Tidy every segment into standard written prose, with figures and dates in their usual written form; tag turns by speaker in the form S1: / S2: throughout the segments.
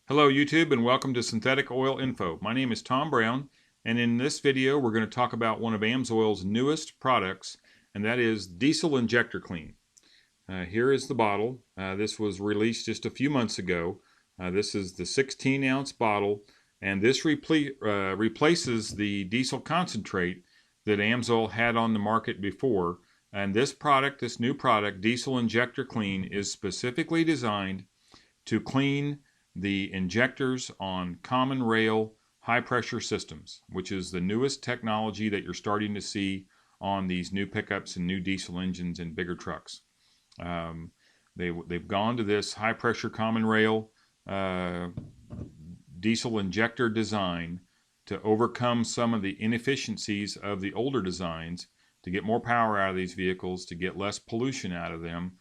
S1: Hello YouTube and welcome to Synthetic Oil Info. My name is Tom Brown, and in this video we're going to talk about one of AMSOIL's newest products, and that is Diesel Injector Clean. Here is the bottle. This was released just a few months ago. This is the 16-ounce bottle, and this replaces the diesel concentrate that AMSOIL had on the market before. And this new product, Diesel Injector Clean, is specifically designed to clean the injectors on common rail high pressure systems, which is the newest technology that you're starting to see on these new pickups and new diesel engines in bigger trucks. They've gone to this high pressure common rail diesel injector design to overcome some of the inefficiencies of the older designs, to get more power out of these vehicles, to get less pollution out of them,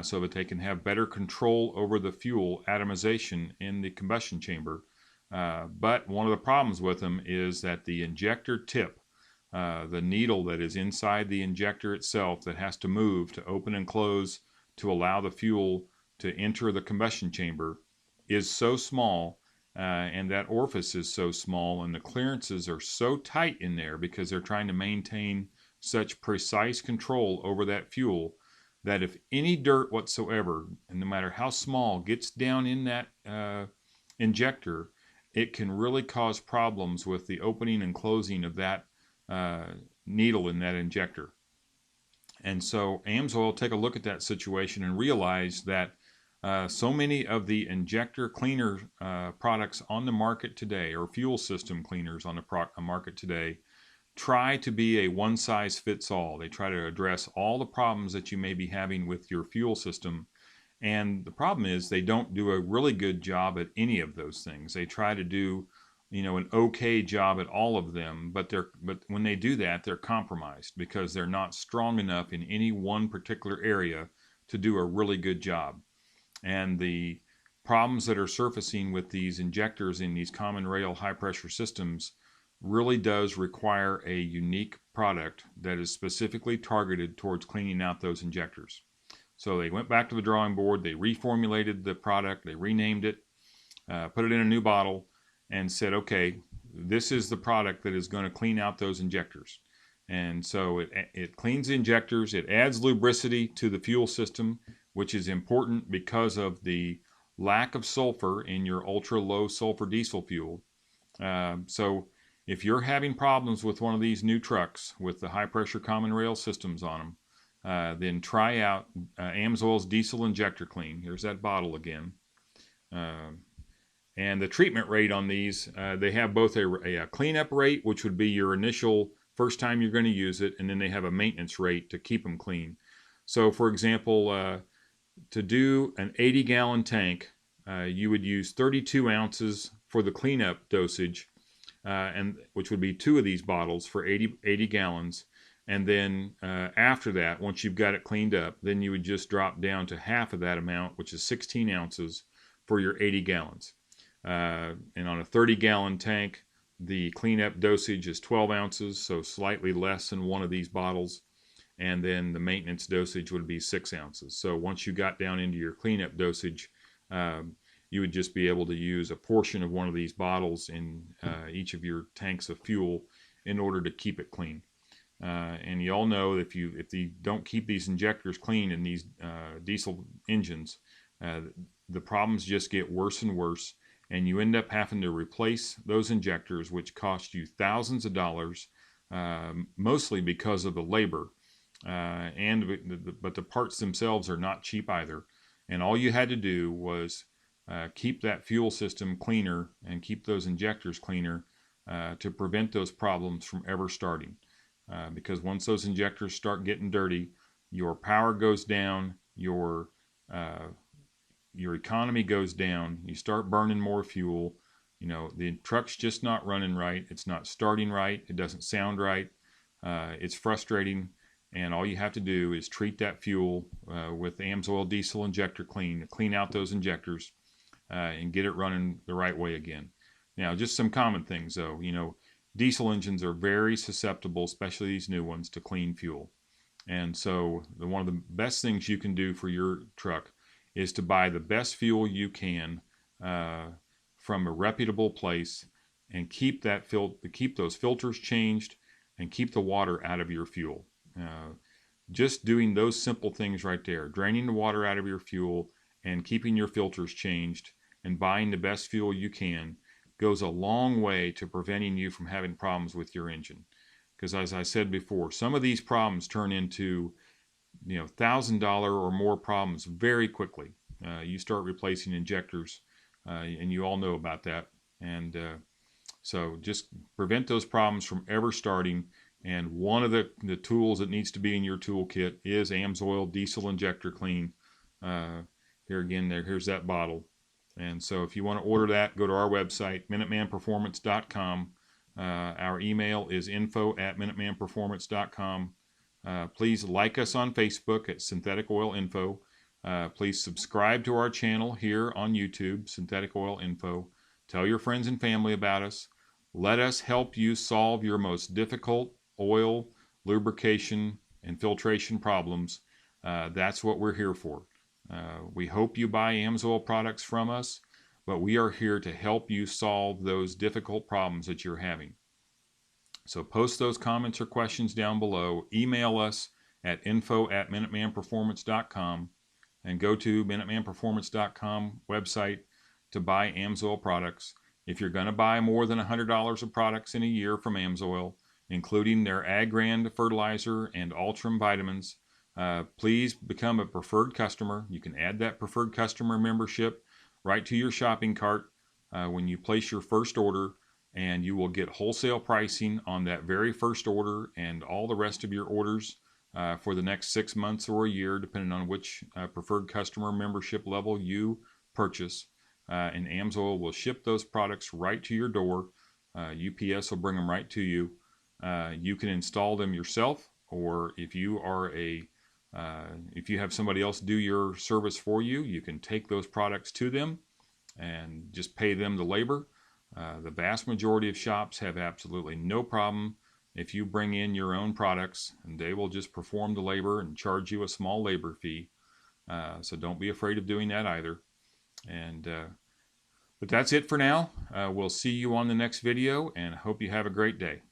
S1: so that they can have better control over the fuel atomization in the combustion chamber. But one of the problems with them is that the injector tip, the needle that is inside the injector itself that has to move to open and close to allow the fuel to enter the combustion chamber, is so small, and that orifice is so small, and the clearances are so tight in there because they're trying to maintain such precise control over that fuel, that if any dirt whatsoever, and no matter how small, gets down in that injector, it can really cause problems with the opening and closing of that needle in that injector. And so AMSOIL take a look at that situation and realize that so many of the injector cleaner products on the market today, or fuel system cleaners on the market today, try to be a one-size-fits-all. They try to address all the problems that you may be having with your fuel system. And the problem is they don't do a really good job at any of those things. They try to do, an okay job at all of them, but when they do that, they're compromised because they're not strong enough in any one particular area to do a really good job. And the problems that are surfacing with these injectors in these common rail high-pressure systems really does require a unique product that is specifically targeted towards cleaning out those injectors. So they went back to the drawing board, they reformulated the product, they renamed it, put it in a new bottle, and said, okay, this is the product that is going to clean out those injectors. And so it cleans the injectors, it adds lubricity to the fuel system, which is important because of the lack of sulfur in your ultra low sulfur diesel fuel. So if you're having problems with one of these new trucks with the high pressure common rail systems on them, then try out AMSOIL's Diesel Injector Clean. Here's that bottle again. And the treatment rate on these, they have both a cleanup rate, which would be your initial first time you're going to use it, and then they have a maintenance rate to keep them clean. So for example, to do an 80-gallon tank, you would use 32 ounces for the cleanup dosage, and which would be 2 of these bottles for 80 gallons. And then after that, once you've got it cleaned up, then you would just drop down to half of that amount, which is 16 ounces for your 80 gallons. And on a 30-gallon tank, the cleanup dosage is 12 ounces, so slightly less than one of these bottles. And then the maintenance dosage would be 6 ounces. So once you got down into your cleanup dosage, you would just be able to use a portion of one of these bottles in each of your tanks of fuel in order to keep it clean. And you all know if you don't keep these injectors clean in these diesel engines, the problems just get worse and worse, and you end up having to replace those injectors, which cost you thousands of dollars, mostly because of the labor, but the parts themselves are not cheap either. And all you had to do was keep that fuel system cleaner and keep those injectors cleaner to prevent those problems from ever starting. Because once those injectors start getting dirty, your power goes down, your economy goes down, you start burning more fuel, the truck's just not running right, it's not starting right, it doesn't sound right, it's frustrating. And all you have to do is treat that fuel with AMSOIL Diesel Injector Clean to clean out those injectors and get it running the right way again. Now, just some common things though. Diesel engines are very susceptible, especially these new ones, to clean fuel. And so one of the best things you can do for your truck is to buy the best fuel you can from a reputable place and keep those filters changed and keep the water out of your fuel. Just doing those simple things right there, draining the water out of your fuel and keeping your filters changed and buying the best fuel you can, goes a long way to preventing you from having problems with your engine. Because as I said before, some of these problems turn into $1,000 or more problems very quickly. You start replacing injectors, and you all know about that. And so just prevent those problems from ever starting. And one of the tools that needs to be in your toolkit is AMSOIL Diesel Injector Clean. Here again, here's that bottle. And so if you want to order that, go to our website, minutemanperformance.com. Our email is info@minutemanperformance.com. Please like us on Facebook at Synthetic Oil Info. Please subscribe to our channel here on YouTube, Synthetic Oil Info. Tell your friends and family about us. Let us help you solve your most difficult oil, lubrication, and filtration problems. That's what we're here for. We hope you buy AMSOIL products from us, but we are here to help you solve those difficult problems that you're having. So post those comments or questions down below. Email us at info@minutemanperformance.com and go to minutemanperformance.com website to buy AMSOIL products. If you're going to buy more than $100 of products in a year from AMSOIL, including their Agrand fertilizer and Ultram vitamins, please become a preferred customer. You can add that preferred customer membership right to your shopping cart when you place your first order, and you will get wholesale pricing on that very first order and all the rest of your orders for the next 6 months or a year, depending on which preferred customer membership level you purchase. And AMSOIL will ship those products right to your door. UPS will bring them right to you. You can install them yourself, or if you have somebody else do your service for you, you can take those products to them and just pay them the labor. The vast majority of shops have absolutely no problem if you bring in your own products, and they will just perform the labor and charge you a small labor fee. So don't be afraid of doing that either. But that's it for now. We'll see you on the next video, and hope you have a great day.